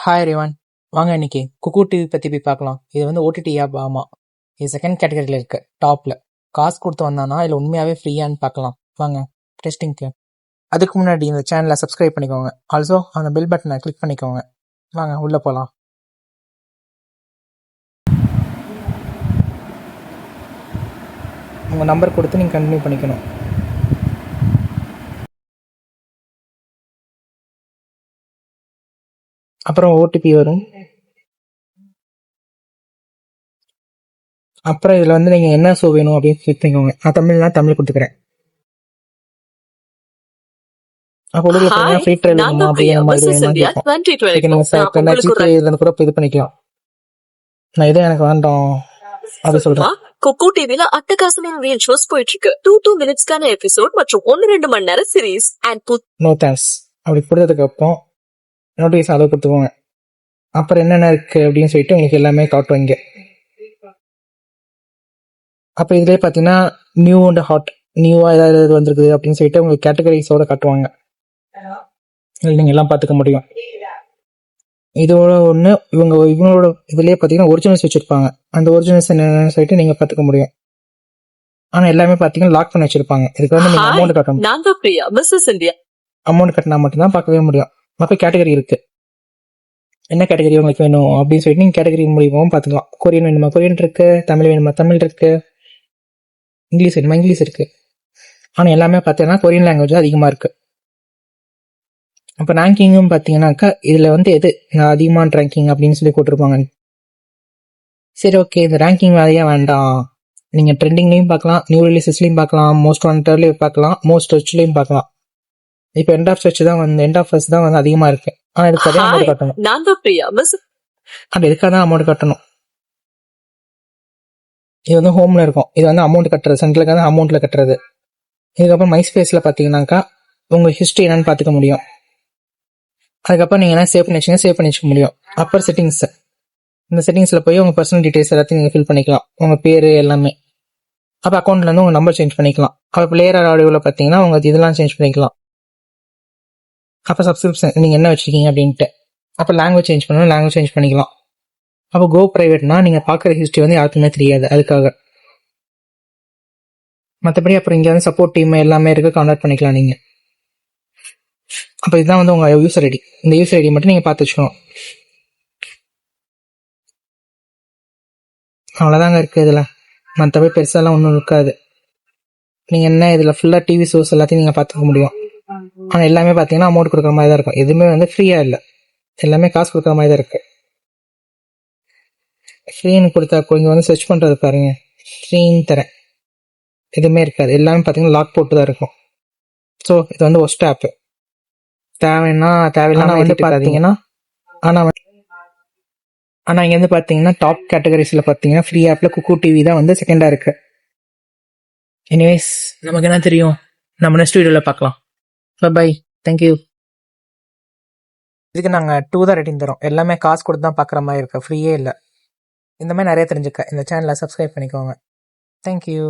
Hi everyone, வாங்க இன்னைக்கு குக்கூ TV பற்றி போய் பார்க்கலாம். இது வந்து ஓடிடி ஆப். ஆமாம், இது செகண்ட் கேட்டகரியில் இருக்குது, டாப்பில். காசு கொடுத்து வந்தானா இல்லை உண்மையாகவே ஃப்ரீயான்னு பார்க்கலாம். வாங்க டெஸ்டிங்க்கு. அதுக்கு முன்னாடி இந்த சேனலை சப்ஸ்கிரைப் பண்ணிக்கோங்க. ஆல்சோ அந்த பெல் பட்டனை கிளிக் பண்ணிக்கோங்க. வாங்க உள்ளே போகலாம். உங்கள் நம்பர் கொடுத்து நீங்கள் கண்டினியூ பண்ணிக்கணும். அப்புறம் ஓடிபி வரும். அப்புறம் இதில் வந்து நீங்கள் என்ன ஷோ வேணும் அப்படின்னு கிளிக் பண்ணிக்கோங்க. நான் தமிழ் கொடுத்துக்கிறேன். அப்போ உள்ள பார்த்தீங்கன்னா ஃப்ரீ ட்ரையல் வேணுமா அப்படிங்கிற மாதிரி இதில் கூட இது பண்ணிக்கலாம். நான் இதே எனக்கு வேண்டாம் அப்படி சொல்கிறேன். குக்கூ டிவில அட்டகாசமான ரியல் ஷோஸ் போயிட்டு இருக்கு. 2 மினிட்ஸ்க்கான எபிசோட் மற்றும் 1-2 மணி நேர சீரிஸ் அண்ட் நோ தேங்க்ஸ் அப்படி கொடுத்ததுக்கு அப்புறம் நோட்டிஃபிகேஷன் அளவு கொடுத்துக்கோங்க. அப்புறம் என்னென்ன இருக்குது அப்படின்னு சொல்லிட்டு உங்களுக்கு எல்லாமே காட்டுவாங்க. அப்போ இதுலேயே பார்த்தீங்கன்னா நியூ அண்ட் ஹாட், நியூவாக ஏதாவது வந்திருக்குது அப்படின்னு சொல்லிட்டு உங்களுக்கு கேட்டகரிஸோட காட்டுவாங்க. நீங்கள் எல்லாம் பார்த்துக்க முடியும். இதோட ஒன்று இவங்களோட இதுலேயே பார்த்தீங்கன்னா ஒரிஜினல்ஸ் வச்சுருப்பாங்க. அந்த ஒரிஜினல்ஸ் என்னென்னு சொல்லிட்டு நீங்கள் பார்த்துக்க முடியும். ஆனால் எல்லாமே பார்த்தீங்கன்னா லாக் பண்ணி வச்சுருப்பாங்க. இதுக்கு வந்து நீங்கள் அமௌண்ட் கட்டணும். அமௌண்ட் கட்டினா மட்டும்தான் பார்க்கவே முடியும். மற்ற கேட்டகரி இருக்குது. என்ன கேட்டகரி உங்களுக்கு வேணும் அப்படின்னு சொல்லிட்டு நீங்கள் கேட்டகரி மூலியமாகவும் பார்த்துக்கலாம். கொரியன் வேணுமா கொரியன் இருக்குது, தமிழ் வேணுமா தமிழ் இருக்குது, இங்கிலீஷ் வேணுமா இங்கிலீஷ் இருக்குது. ஆனால் எல்லாமே பார்த்தீங்கன்னா கொரியன் லாங்குவேஜ் அதிகமாக இருக்குது. அப்போ ரேங்கிங்கும் பார்த்தீங்கன்னாக்கா இதில் வந்து எது அதிகமான ரேங்கிங் அப்படின்னு சொல்லி போட்டிருப்பாங்க. சரி, ஓகே, இந்த ரேங்கிங் வேலையாக வேண்டாம். நீங்கள் ட்ரெண்டிங்லேயும் பார்க்கலாம், நியூ ரிலீசஸ்லையும் பார்க்கலாம், மோஸ்ட் வாண்டட்லையும் பார்க்கலாம், மோஸ்ட் சர்ச்லையும் பார்க்கலாம். இப்போ எண்ட் ஆஃப் சர்ச் தான் வந்து அதிகமாக இருக்குது. ஆனால் இதுக்கு அதே அமௌண்ட் கட்டணும். அது எதுக்காக தான் அமௌண்ட் கட்டணும். இது வந்து ஹோமில் இருக்கும். இது வந்து அமௌண்ட் கட்டுறது, சென்ட்ரலுக்காக தான் அமௌண்ட்டில் கட்டுறது. இதுக்கப்புறம் மை ஸ்பேஸில் பார்த்தீங்கன்னாக்கா உங்கள் ஹிஸ்ட்ரி என்னன்னு பார்த்துக்க முடியும். அதுக்கப்புறம் நீங்கள் என்ன சேவ் பண்ணி வச்சுக்க முடியும். அப்புறம் செட்டிங்ஸ், இந்த செட்டிங்ஸில் போய் உங்கள் பர்சனல் டீட்டெயில்ஸ் எல்லாத்தையும் நீங்கள் ஃபில் பண்ணிக்கலாம். உங்கள் பேர் எல்லாமே. அப்போ அக்கௌண்ட்லேருந்து உங்கள் நம்பர் சேஞ்ச் பண்ணிக்கலாம். அப்போ பிளேயர் ஆடியோவில் பார்த்தீங்கன்னா உங்கள் இதெல்லாம் சேஞ்ச் பண்ணிக்கலாம். அப்போ சப்ஸ்கிரிப்ஷன் நீங்கள் என்ன வச்சுருக்கீங்க அப்படின்ட்டு. அப்போ லாங்குவேஜ் சேஞ்ச் பண்ணணும், லாங்குவேஜ் சேஞ்ச் பண்ணிக்கலாம். அப்போ கோ ப்ரைவேட்னா நீங்கள் பார்க்குற ஹிஸ்ட்ரி வந்து யாருக்குமே தெரியாது, அதுக்காக. மற்றபடி அப்புறம் இங்கே வந்து சப்போர்ட் டீம் எல்லாமே இருக்குது, கான்டாக்ட் பண்ணிக்கலாம் நீங்கள். அப்போ இதுதான் வந்து உங்கள் யூசர் ஐடி. இந்த யூசர் ஐடி மட்டும் நீங்கள் பார்த்து வச்சுக்கணும். அவ்வளோதாங்க இருக்குது இதில். மற்றபடி பெருசாலாம் ஒன்றும் இருக்காது. நீங்கள் என்ன இதில் ஃபுல்லாக டிவி ஷோஸ் எல்லாத்தையும் நீங்கள் பார்த்துக்க முடியும். ஆனால் எல்லாமே பார்த்தீங்கன்னா அமௌண்ட் கொடுக்குற மாதிரி தான் இருக்கும். எதுவுமே வந்து ஃப்ரீயாக இல்லை, எல்லாமே காசு கொடுக்குற மாதிரி தான் இருக்குது. ஃப்ரீன்னு கொடுத்தா இங்கே வந்து சர்ச் பண்ணுறது பாருங்க, ஃப்ரீன்னு தரேன், எதுவுமே இருக்காது. எல்லாமே பார்த்தீங்கன்னா லாக் போட்டு தான் இருக்கும். ஸோ இது வந்து ஒஸ்ட் ஆப்பு. தேவையில்லைன்னா வந்து பார்த்தீங்கன்னா ஆனால் இங்கே வந்து பார்த்தீங்கன்னா டாப் கேட்டகரிஸில் பார்த்தீங்கன்னா ஃப்ரீ ஆப்பில் குக்கூ டிவி தான் வந்து செகண்டாக இருக்குது. எனிவேஸ், நமக்கு என்ன தெரியும், நம்ம நெக்ஸ்ட் வீடியோவில் பார்க்கலாம். Bye, thank you. இதுக்கு நாங்கள் 2 தான் ரேட்டிங் தரோம். எல்லாமே காசு கொடுத்து தான் பார்க்குற மாதிரி இருக்குது, ஃப்ரீயே இல்லை. இந்த மாதிரி நிறைய தெரிஞ்சுக்க இந்த சேனலை சப்ஸ்கிரைப் பண்ணிக்கோங்க. தேங்க்யூ.